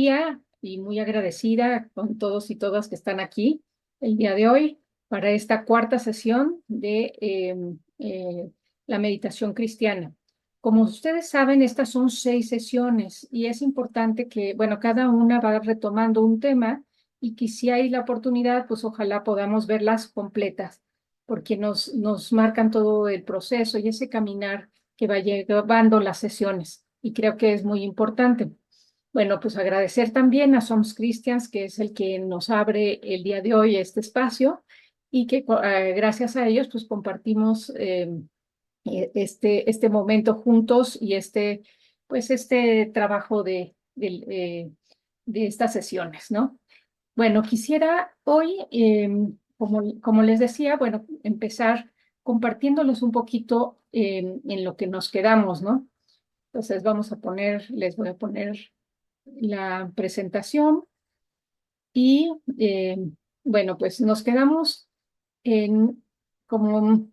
día y muy agradecida con todos y todas que están aquí el día de hoy para esta cuarta sesión de la meditación cristiana. Como ustedes saben, estas son 6 sesiones y es importante que, bueno, cada una va retomando un tema y que si hay la oportunidad, pues ojalá podamos verlas completas, porque nos marcan todo el proceso y ese caminar que va llevando las sesiones y creo que es muy importante. Bueno, pues agradecer también a Somos Christians, que es el que nos abre el día de hoy este espacio y que gracias a ellos pues compartimos este momento juntos y pues este trabajo de estas sesiones, ¿no? Bueno, quisiera hoy, como les decía, bueno, empezar compartiéndoles un poquito en lo que nos quedamos, ¿no? Entonces les voy a poner la presentación y bueno, pues nos quedamos en como,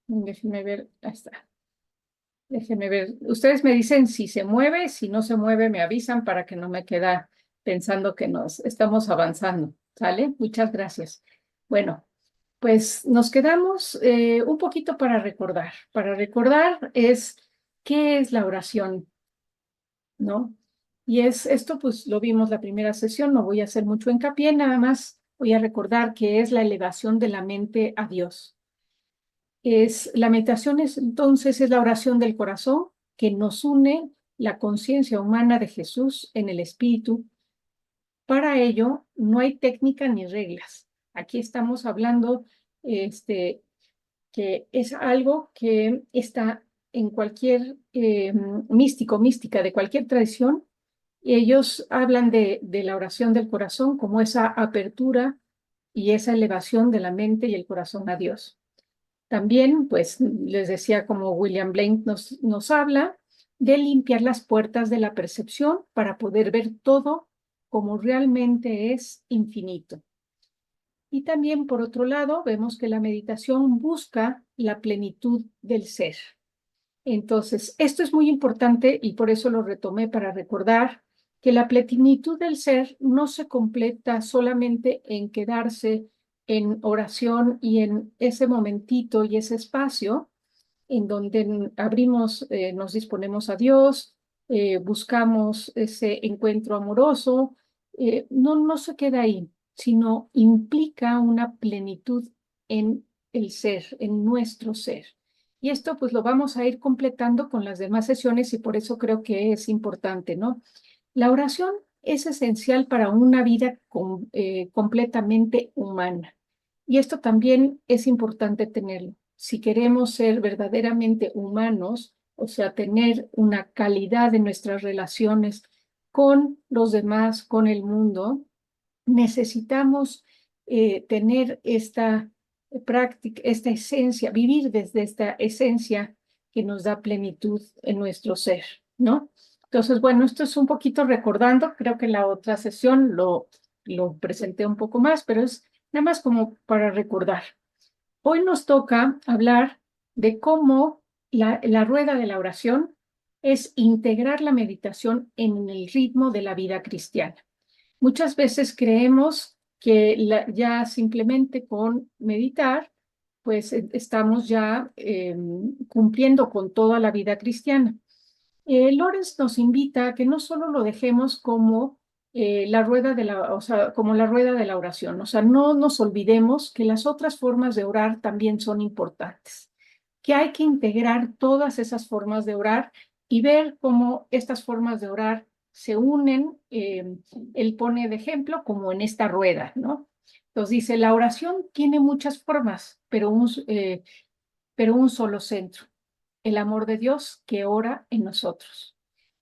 déjenme ver, ahí está, déjenme ver, ustedes me dicen si se mueve, si no se mueve me avisan para que no me queda pensando que nos estamos avanzando, ¿sale? Muchas gracias. Bueno, pues nos quedamos un poquito para recordar es qué es la oración, ¿no? Y esto, pues lo vimos la primera sesión, no voy a hacer mucho hincapié, nada más voy a recordar que es la elevación de la mente a Dios. La meditación entonces es la oración del corazón que nos une la conciencia humana de Jesús en el Espíritu. Para ello no hay técnica ni reglas. Aquí estamos hablando que es algo que está en cualquier mística de cualquier tradición. Y ellos hablan de la oración del corazón como esa apertura y esa elevación de la mente y el corazón a Dios. También, pues, les decía como William Blaine nos habla de limpiar las puertas de la percepción para poder ver todo como realmente es infinito. Y también, por otro lado, vemos que la meditación busca la plenitud del ser. Entonces, esto es muy importante y por eso lo retomé para recordar que la plenitud del ser no se completa solamente en quedarse en oración y en ese momentito y ese espacio en donde abrimos, nos disponemos a Dios, buscamos ese encuentro amoroso. No se queda ahí, sino implica una plenitud en el ser, en nuestro ser. Y esto pues lo vamos a ir completando con las demás sesiones y por eso creo que es importante, ¿no? La oración es esencial para una vida completamente humana. Y esto también es importante tenerlo. Si queremos ser verdaderamente humanos, o sea, tener una calidad en nuestras relaciones con los demás, con el mundo, necesitamos tener esta práctica, esta esencia, vivir desde esta esencia que nos da plenitud en nuestro ser, ¿no? Entonces, bueno, esto es un poquito recordando, creo que la otra sesión lo presenté un poco más, pero es nada más como para recordar. Hoy nos toca hablar de cómo la rueda de la oración es integrar la meditación en el ritmo de la vida cristiana. Muchas veces creemos que ya simplemente con meditar, pues estamos ya cumpliendo con toda la vida cristiana. Lorenz nos invita a que no solo lo dejemos como la rueda o sea, como la rueda de la oración, o sea, no nos olvidemos que las otras formas de orar también son importantes, que hay que integrar todas esas formas de orar y ver cómo estas formas de orar se unen. Él pone de ejemplo como en esta rueda, ¿no? Entonces dice, la oración tiene muchas formas, pero un solo centro, el amor de Dios que ora en nosotros.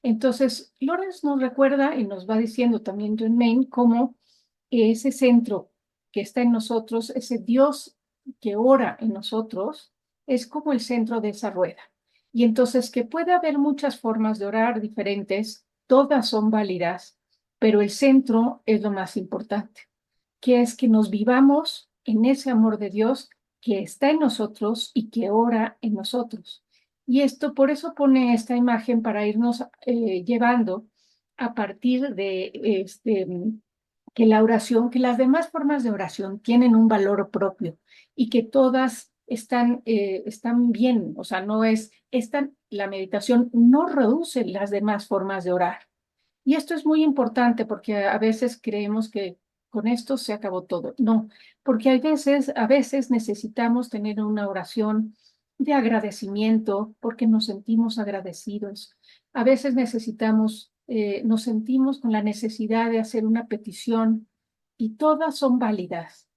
Entonces, Lorenz nos recuerda y nos va diciendo también John Main cómo ese centro que está en nosotros, ese Dios que ora en nosotros, es como el centro de esa rueda. Y entonces que puede haber muchas formas de orar diferentes, todas son válidas, pero el centro es lo más importante, que es que nos vivamos en ese amor de Dios que está en nosotros y que ora en nosotros. Y esto, por eso pone esta imagen para irnos llevando a partir de que la oración, que las demás formas de oración tienen un valor propio y que todas están bien, o sea, la meditación no reduce las demás formas de orar. Y esto es muy importante porque a veces creemos que con esto se acabó todo. No, porque a veces necesitamos tener una oración de agradecimiento porque nos sentimos agradecidos. A veces nos sentimos con la necesidad de hacer una petición y todas son válidas.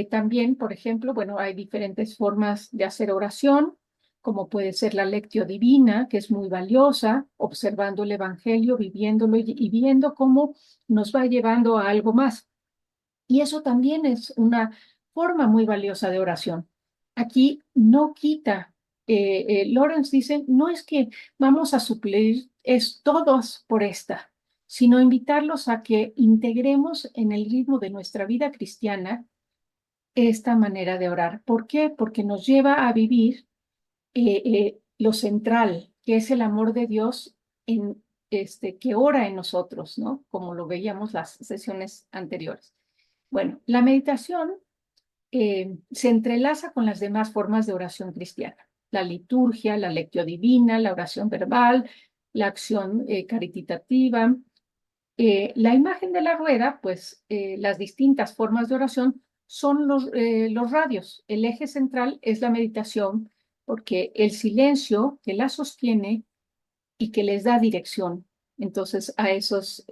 También, por ejemplo, bueno, hay diferentes formas de hacer oración, como puede ser la lectio divina, que es muy valiosa, observando el Evangelio, viviéndolo y viendo cómo nos va llevando a algo más. Y eso también es una forma muy valiosa de oración. Aquí no quita, Lawrence dice, no es que vamos a suplir es todos por esta, sino invitarlos a que integremos en el ritmo de nuestra vida cristiana esta manera de orar. ¿Por qué? Porque nos lleva a vivir lo central, que es el amor de Dios que ora en nosotros, ¿no? Como lo veíamos las sesiones anteriores. Bueno, la meditación se entrelaza con las demás formas de oración cristiana. La liturgia, la lectio divina, la oración verbal, la acción caritativa. La imagen de la rueda, pues las distintas formas de oración son los radios. El eje central es la meditación porque el silencio que la sostiene y que les da dirección, entonces, a esos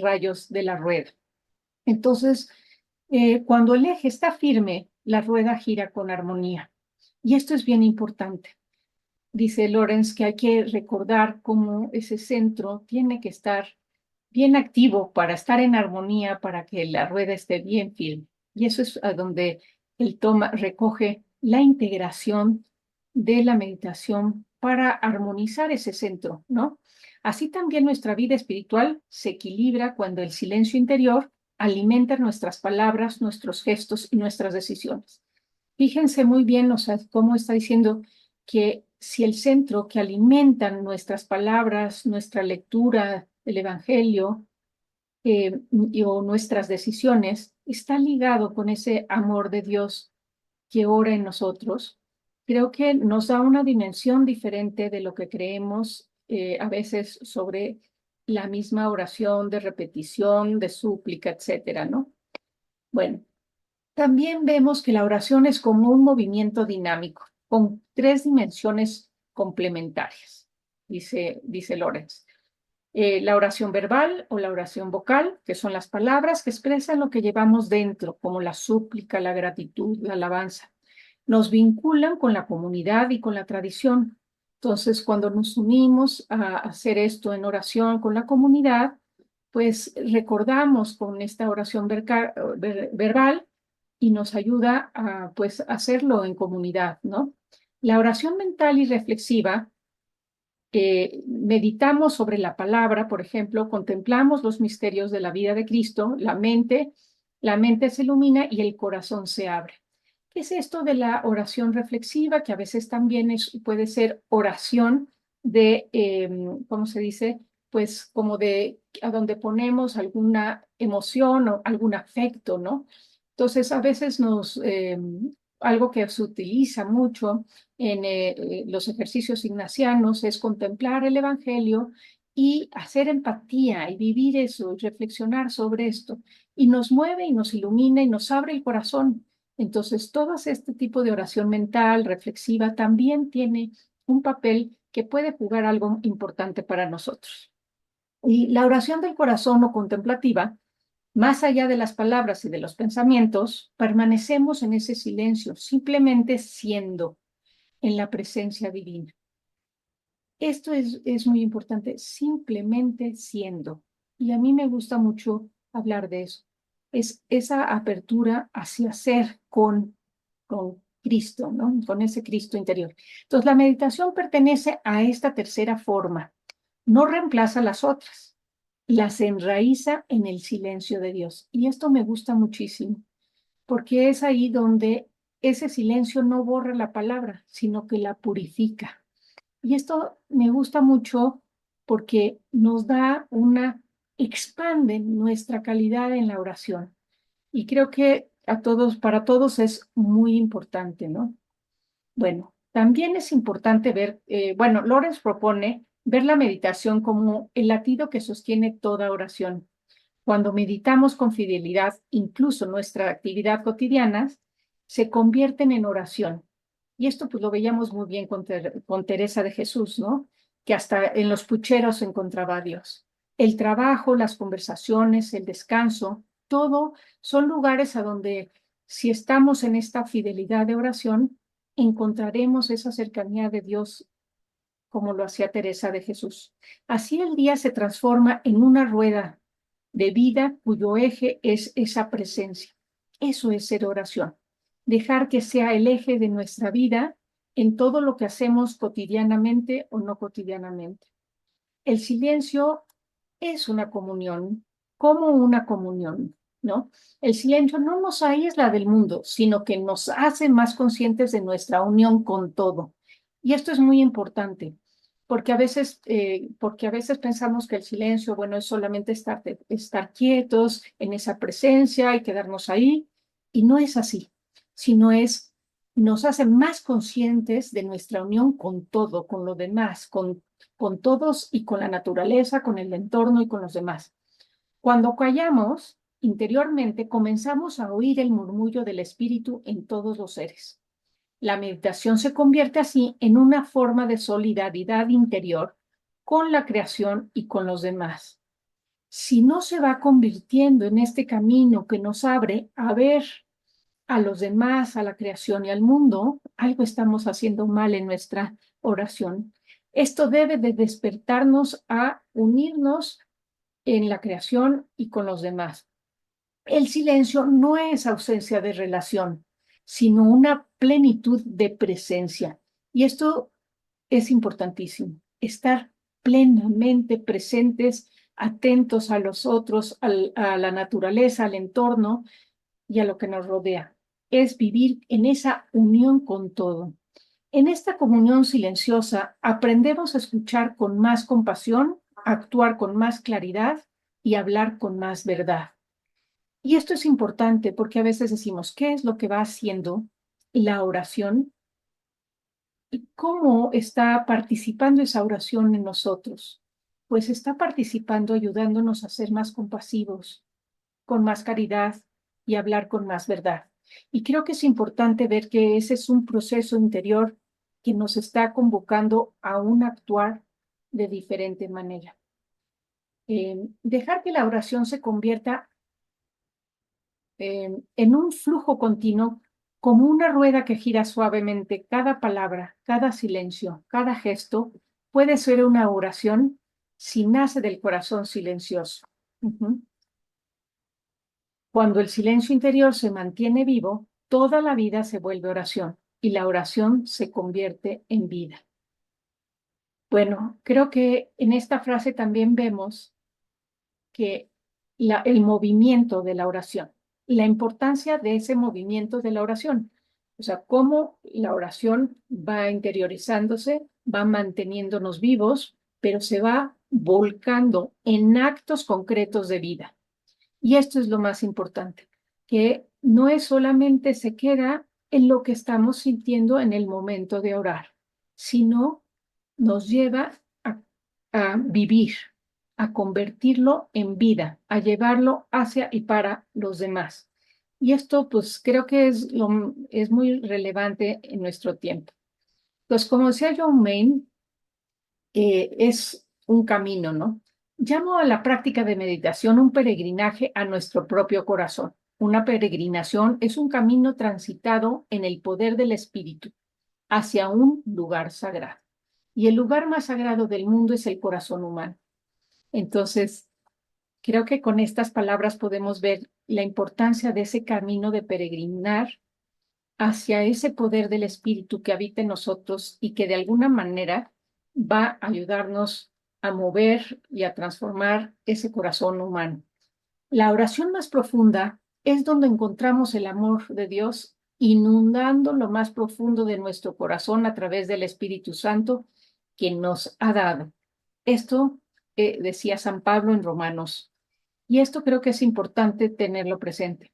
rayos de la rueda. Entonces, cuando el eje está firme, la rueda gira con armonía. Y esto es bien importante. Dice Lorenz que hay que recordar cómo ese centro tiene que estar bien activo para estar en armonía, para que la rueda esté bien firme. Y eso es a donde él recoge la integración de la meditación para armonizar ese centro, ¿no? Así también nuestra vida espiritual se equilibra cuando el silencio interior alimenta nuestras palabras, nuestros gestos y nuestras decisiones. Fíjense muy bien, o sea, cómo está diciendo que si el centro que alimentan nuestras palabras, nuestra lectura del Evangelio o nuestras decisiones está ligado con ese amor de Dios que ora en nosotros, creo que nos da una dimensión diferente de lo que creemos a veces sobre la misma oración de repetición, de súplica, etcétera, ¿no? Bueno, también vemos que la oración es como un movimiento dinámico, con tres dimensiones complementarias, dice Lorenz. La oración verbal o la oración vocal, que son las palabras que expresan lo que llevamos dentro, como la súplica, la gratitud, la alabanza. Nos vinculan con la comunidad y con la tradición. Entonces, cuando nos unimos a hacer esto en oración con la comunidad, pues recordamos con esta oración verbal y nos ayuda a pues hacerlo en comunidad, ¿no? La oración mental y reflexiva, meditamos sobre la palabra, por ejemplo, contemplamos los misterios de la vida de Cristo, la mente se ilumina y el corazón se abre. ¿Qué es esto de la oración reflexiva? Que a veces también puede ser oración ¿cómo se dice? Pues como a donde ponemos alguna emoción o algún afecto, ¿no? Entonces, a veces algo que se utiliza mucho en los ejercicios ignacianos es contemplar el Evangelio y hacer empatía y vivir eso y reflexionar sobre esto. Y nos mueve y nos ilumina y nos abre el corazón. Entonces, todo este tipo de oración mental, reflexiva, también tiene un papel que puede jugar algo importante para nosotros. Y la oración del corazón o contemplativa, más allá de las palabras y de los pensamientos, permanecemos en ese silencio, simplemente siendo en la presencia divina. Esto es muy importante, simplemente siendo. Y a mí me gusta mucho hablar de eso. Es esa apertura hacia ser con Cristo, ¿no? Con ese Cristo interior. Entonces, la meditación pertenece a esta tercera forma. No reemplaza las otras, las enraiza en el silencio de Dios. Y esto me gusta muchísimo, porque es ahí donde ese silencio no borra la palabra, sino que la purifica. Y esto me gusta mucho porque expande nuestra calidad en la oración. Y creo que para todos es muy importante, ¿no? Bueno, también es importante Lawrence propone ver la meditación como el latido que sostiene toda oración. Cuando meditamos con fidelidad, incluso nuestra actividad cotidiana, se convierten en oración. Y esto pues lo veíamos muy bien con Teresa de Jesús, ¿no? Que hasta en los pucheros se encontraba a Dios. El trabajo, las conversaciones, el descanso, todo son lugares a donde si estamos en esta fidelidad de oración, encontraremos esa cercanía de Dios como lo hacía Teresa de Jesús. Así el día se transforma en una rueda de vida cuyo eje es esa presencia. Eso es ser oración. Dejar que sea el eje de nuestra vida en todo lo que hacemos cotidianamente o no cotidianamente. El silencio es una comunión, como una comunión, ¿no? El silencio no nos aísla del mundo, sino que nos hace más conscientes de nuestra unión con todo. Y esto es muy importante, porque a veces pensamos que el silencio, bueno, es solamente estar quietos en esa presencia y quedarnos ahí, y no es así, sino nos hace más conscientes de nuestra unión con todo, con lo demás, con todos y con la naturaleza, con el entorno y con los demás. Cuando callamos, interiormente comenzamos a oír el murmullo del espíritu en todos los seres. La meditación se convierte así en una forma de solidaridad interior con la creación y con los demás. Si no se va convirtiendo en este camino que nos abre a ver a los demás, a la creación y al mundo, algo estamos haciendo mal en nuestra oración. Esto debe de despertarnos a unirnos en la creación y con los demás. El silencio no es ausencia de relación, sino una plenitud de presencia. Y esto es importantísimo, estar plenamente presentes, atentos a los otros, a la naturaleza, al entorno y a lo que nos rodea. Es vivir en esa unión con todo. En esta comunión silenciosa aprendemos a escuchar con más compasión, a actuar con más claridad y a hablar con más verdad. Y esto es importante porque a veces decimos, ¿qué es lo que va haciendo la oración? ¿Y cómo está participando esa oración en nosotros? Pues está participando ayudándonos a ser más compasivos, con más caridad y hablar con más verdad. Y creo que es importante ver que ese es un proceso interior que nos está convocando a un actuar de diferente manera. Dejar que la oración se convierta en un flujo continuo, como una rueda que gira suavemente. Cada palabra, cada silencio, cada gesto puede ser una oración si nace del corazón silencioso. Cuando el silencio interior se mantiene vivo, toda la vida se vuelve oración y la oración se convierte en vida. Bueno, creo que en esta frase también vemos que el movimiento de la oración, la importancia de ese movimiento de la oración, o sea, cómo la oración va interiorizándose, va manteniéndonos vivos, pero se va volcando en actos concretos de vida. Y esto es lo más importante, que no es solamente se queda en lo que estamos sintiendo en el momento de orar, sino nos lleva a vivir, a convertirlo en vida, a llevarlo hacia y para los demás. Y esto, pues, creo que es muy relevante en nuestro tiempo. Pues, como decía John Main, es un camino, ¿no? Llamo a la práctica de meditación un peregrinaje a nuestro propio corazón. Una peregrinación es un camino transitado en el poder del espíritu hacia un lugar sagrado. Y el lugar más sagrado del mundo es el corazón humano. Entonces, creo que con estas palabras podemos ver la importancia de ese camino de peregrinar hacia ese poder del espíritu que habita en nosotros y que de alguna manera va a ayudarnos a mover y a transformar ese corazón humano. La oración más profunda es donde encontramos el amor de Dios inundando lo más profundo de nuestro corazón a través del Espíritu Santo que nos ha dado. Esto decía San Pablo en Romanos, y esto creo que es importante tenerlo presente.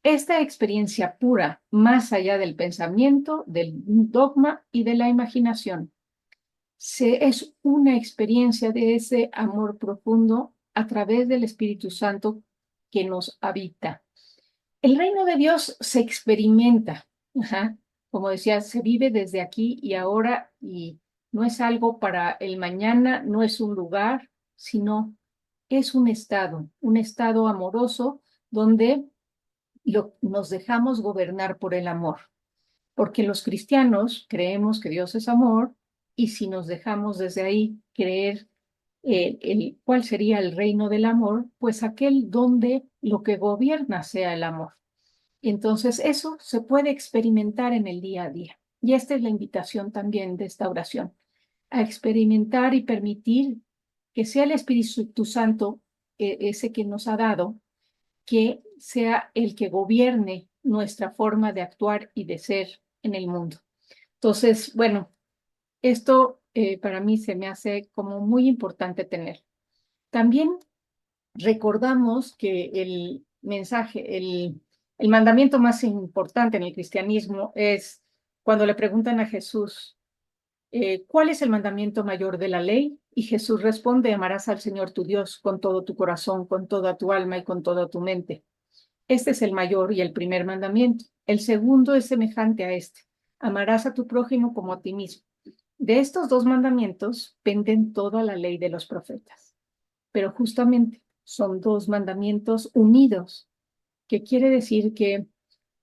Esta experiencia pura, más allá del pensamiento, del dogma y de la imaginación, es una experiencia de ese amor profundo a través del Espíritu Santo que nos habita. El reino de Dios se experimenta, ajá. Como decía, se vive desde aquí y ahora y no es algo para el mañana, no es un lugar, sino es un estado amoroso donde nos dejamos gobernar por el amor, porque los cristianos creemos que Dios es amor y si nos dejamos desde ahí creer cuál sería el reino del amor, pues aquel donde lo que gobierna sea el amor. Entonces, eso se puede experimentar en el día a día. Y esta es la invitación también de esta oración, a experimentar y permitir que sea el Espíritu Santo, ese que nos ha dado, que sea el que gobierne nuestra forma de actuar y de ser en el mundo. Entonces, bueno, esto para mí se me hace como muy importante tener. También recordamos que el mensaje, el mandamiento más importante en el cristianismo es cuando le preguntan a Jesús, ¿cuál es el mandamiento mayor de la ley? Y Jesús responde, amarás al Señor tu Dios con todo tu corazón, con toda tu alma y con toda tu mente. Este es el mayor y el primer mandamiento. El segundo es semejante a este. Amarás a tu prójimo como a ti mismo. De estos dos mandamientos penden toda la ley de los profetas. Pero justamente son dos mandamientos unidos, que quiere decir que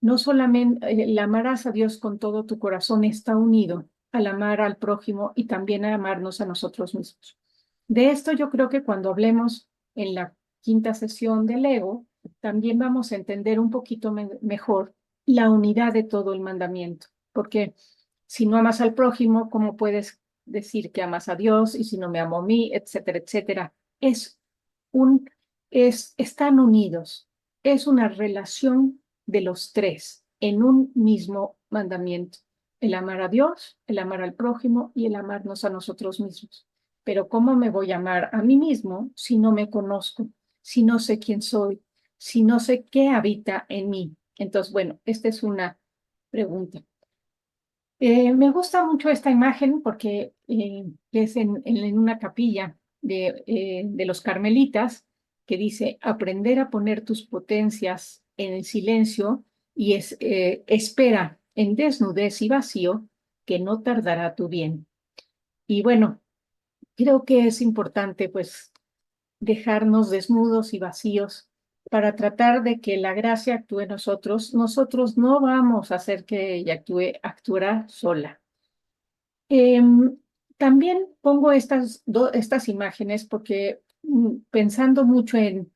no solamente el amarás a Dios con todo tu corazón está unido al amar al prójimo y también a amarnos a nosotros mismos. De esto yo creo que cuando hablemos en la quinta sesión del ego, también vamos a entender un poquito mejor la unidad de todo el mandamiento, porque si no amas al prójimo, ¿cómo puedes decir que amas a Dios? Y si no me amo a mí, etcétera, etcétera. Es están unidos. Es una relación de los tres en un mismo mandamiento. El amar a Dios, el amar al prójimo y el amarnos a nosotros mismos. Pero ¿cómo me voy a amar a mí mismo si no me conozco, si no sé quién soy, si no sé qué habita en mí? Entonces, bueno, esta es una pregunta. Me gusta mucho esta imagen porque es en una capilla de los carmelitas que dice, aprender a poner tus potencias en el silencio y espera en desnudez y vacío que no tardará tu bien. Y bueno, creo que es importante pues dejarnos desnudos y vacíos para tratar de que la gracia actúe en nosotros. Nosotros no vamos a hacer que ella actuará sola. También pongo estas imágenes porque pensando mucho en,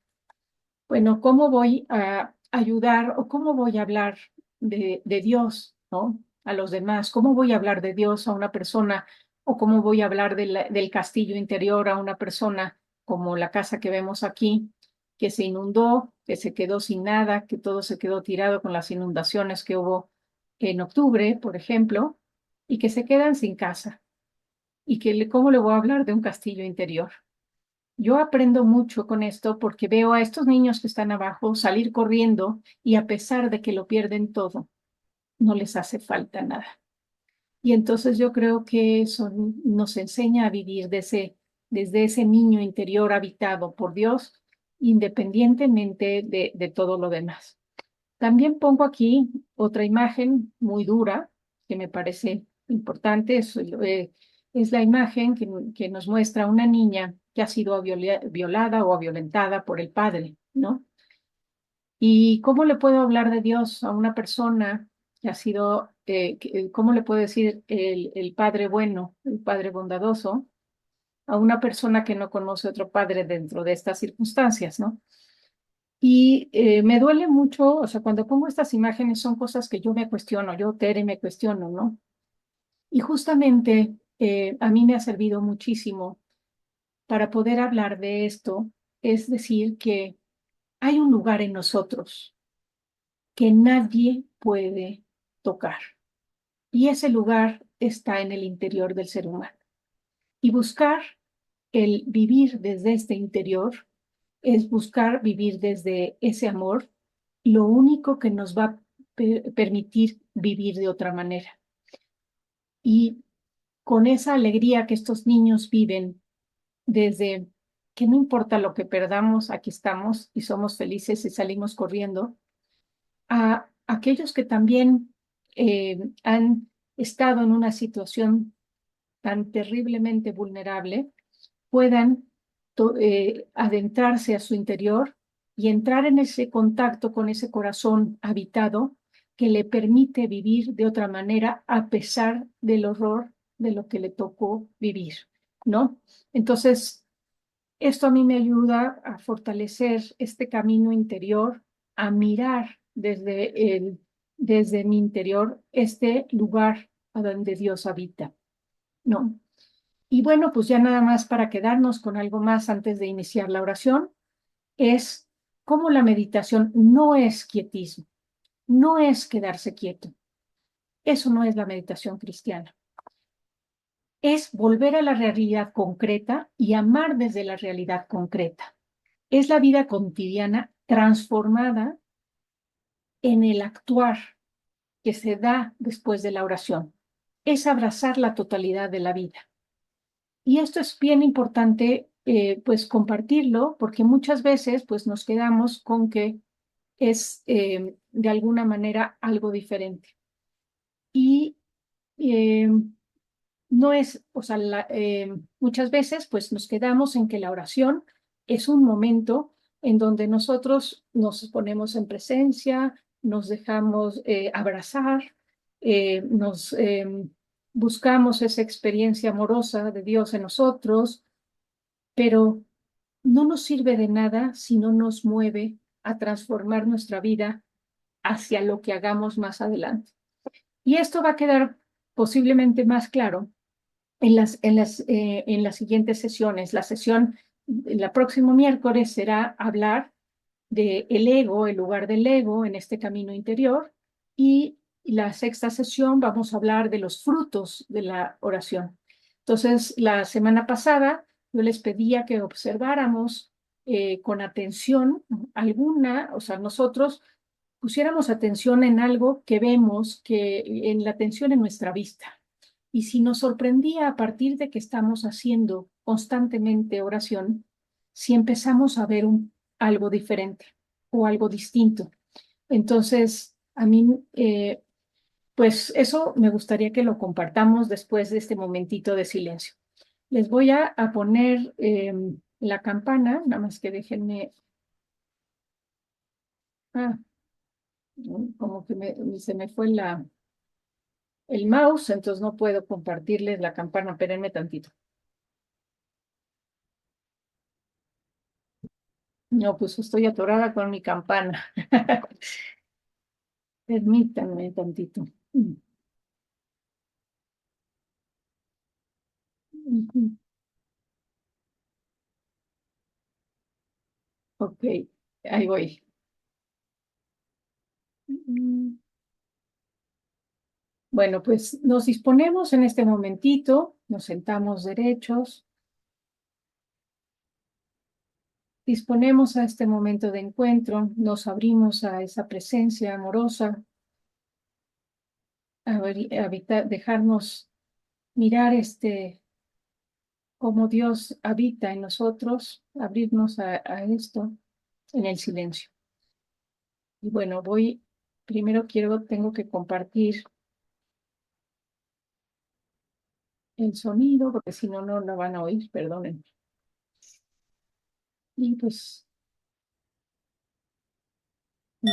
bueno, cómo voy a ayudar o cómo voy a hablar de Dios, ¿no? A los demás, cómo voy a hablar de Dios a una persona o cómo voy a hablar del castillo interior a una persona como la casa que vemos aquí, que se inundó, que se quedó sin nada, que todo se quedó tirado con las inundaciones que hubo en octubre, por ejemplo, y que se quedan sin casa y cómo le voy a hablar de un castillo interior. Yo aprendo mucho con esto porque veo a estos niños que están abajo salir corriendo y a pesar de que lo pierden todo, no les hace falta nada. Y entonces yo creo que eso nos enseña a vivir desde ese niño interior habitado por Dios, independientemente de todo lo demás. También pongo aquí otra imagen muy dura que me parece importante. Es la imagen que nos muestra una niña que ha sido violada o violentada por el padre, ¿no? ¿Y cómo le puedo hablar de Dios a una persona que ha sido, cómo le puedo decir el padre bueno, el padre bondadoso, a una persona que no conoce otro padre dentro de estas circunstancias, ¿no? Y me duele mucho, o sea, cuando pongo estas imágenes son cosas que yo me cuestiono, yo, Tere, me cuestiono, ¿no? Y justamente a mí me ha servido muchísimo para poder hablar de esto, es decir, que hay un lugar en nosotros que nadie puede tocar. Y ese lugar está en el interior del ser humano. Y buscar el vivir desde este interior, es buscar vivir desde ese amor, lo único que nos va a permitir vivir de otra manera. Y con esa alegría que estos niños viven desde que no importa lo que perdamos, aquí estamos y somos felices y salimos corriendo, a aquellos que también han estado en una situación tan terriblemente vulnerable, puedan adentrarse a su interior y entrar en ese contacto con ese corazón habitado que le permite vivir de otra manera a pesar del horror de lo que le tocó vivir, ¿no? Entonces, esto a mí me ayuda a fortalecer este camino interior, a mirar desde mi interior este lugar a donde Dios habita, ¿no? Y bueno, pues ya nada más para quedarnos con algo más antes de iniciar la oración, es cómo la meditación no es quietismo, no es quedarse quieto. Eso no es la meditación cristiana. Es volver a la realidad concreta y amar desde la realidad concreta. Es la vida cotidiana transformada en el actuar que se da después de la oración. Es abrazar la totalidad de la vida. Y esto es bien importante, pues compartirlo, porque muchas veces pues nos quedamos con que es de alguna manera algo diferente. Y eh, no es, o sea, muchas veces pues nos quedamos en que la oración es un momento en donde nosotros nos ponemos en presencia, nos dejamos abrazar, nos buscamos esa experiencia amorosa de Dios en nosotros, pero no nos sirve de nada si no nos mueve a transformar nuestra vida hacia lo que hagamos más adelante. Y esto va a quedar posiblemente más claro en las siguientes sesiones. La próximo miércoles será hablar de el ego, el lugar del ego en este camino interior, y la sexta sesión vamos a hablar de los frutos de la oración. Entonces, la semana pasada yo les pedía que observáramos con atención alguna, o sea, nosotros pusiéramos atención en algo que vemos, que en la atención en nuestra vista. Y si nos sorprendía a partir de que estamos haciendo constantemente oración, si empezamos a ver algo diferente o algo distinto. Entonces, a mí, pues eso me gustaría que lo compartamos después de este momentito de silencio. Les voy a poner la campana, nada más que déjenme, ah, como que se me fue el mouse, entonces no puedo compartirles la campana, espérenme tantito. No, pues estoy atorada con mi campana. Permítanme tantito. Ujú. Ok, ahí voy. Mm. Bueno, pues nos disponemos en este momentito, nos sentamos derechos, disponemos a este momento de encuentro, nos abrimos a esa presencia amorosa, dejarnos mirar cómo Dios habita en nosotros, abrirnos a esto en el silencio. Y bueno, tengo que compartir el sonido, porque si no, no la van a oír, perdonen. Y pues, no.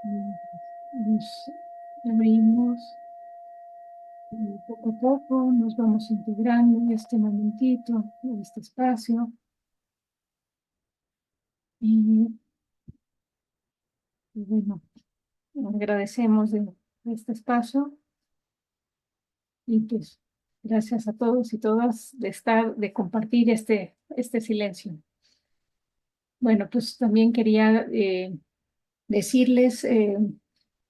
Y nos abrimos y poco a poco nos vamos integrando en este momentito, en este espacio. Y, y bueno, agradecemos de este espacio y pues gracias a todos y todas de estar, de compartir este silencio. Bueno, pues también quería decirles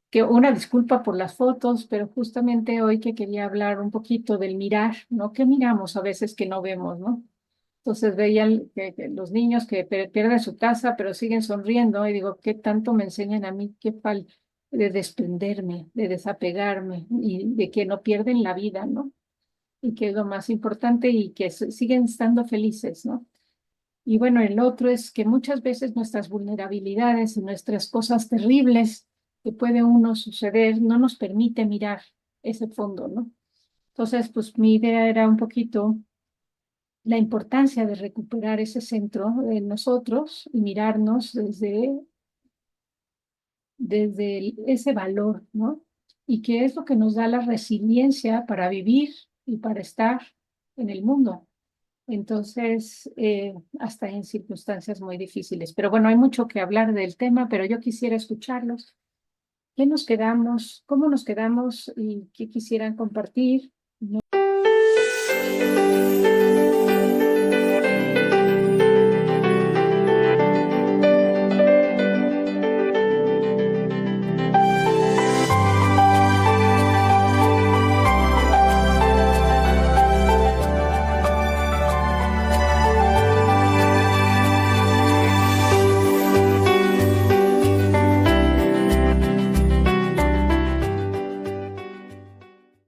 que una disculpa por las fotos, pero justamente hoy que quería hablar un poquito del mirar, ¿no? ¿Qué miramos a veces que no vemos, ¿no? Entonces veían que los niños que pierden su casa, pero siguen sonriendo, y digo, ¿qué tanto me enseñan a mí? ¿Qué falta de desprenderme, de desapegarme y de que no pierden la vida, ¿no? Y que es lo más importante y que siguen estando felices, ¿no? Y bueno, el otro es que muchas veces nuestras vulnerabilidades y nuestras cosas terribles que puede uno suceder no nos permite mirar ese fondo, ¿no? Entonces, pues mi idea era un poquito la importancia de recuperar ese centro de nosotros y mirarnos desde ese valor, ¿no? Y que es lo que nos da la resiliencia para vivir y para estar en el mundo. Entonces, hasta en circunstancias muy difíciles. Pero bueno, hay mucho que hablar del tema, pero yo quisiera escucharlos. ¿Qué nos quedamos? ¿Cómo nos quedamos? ¿Y qué quisieran compartir?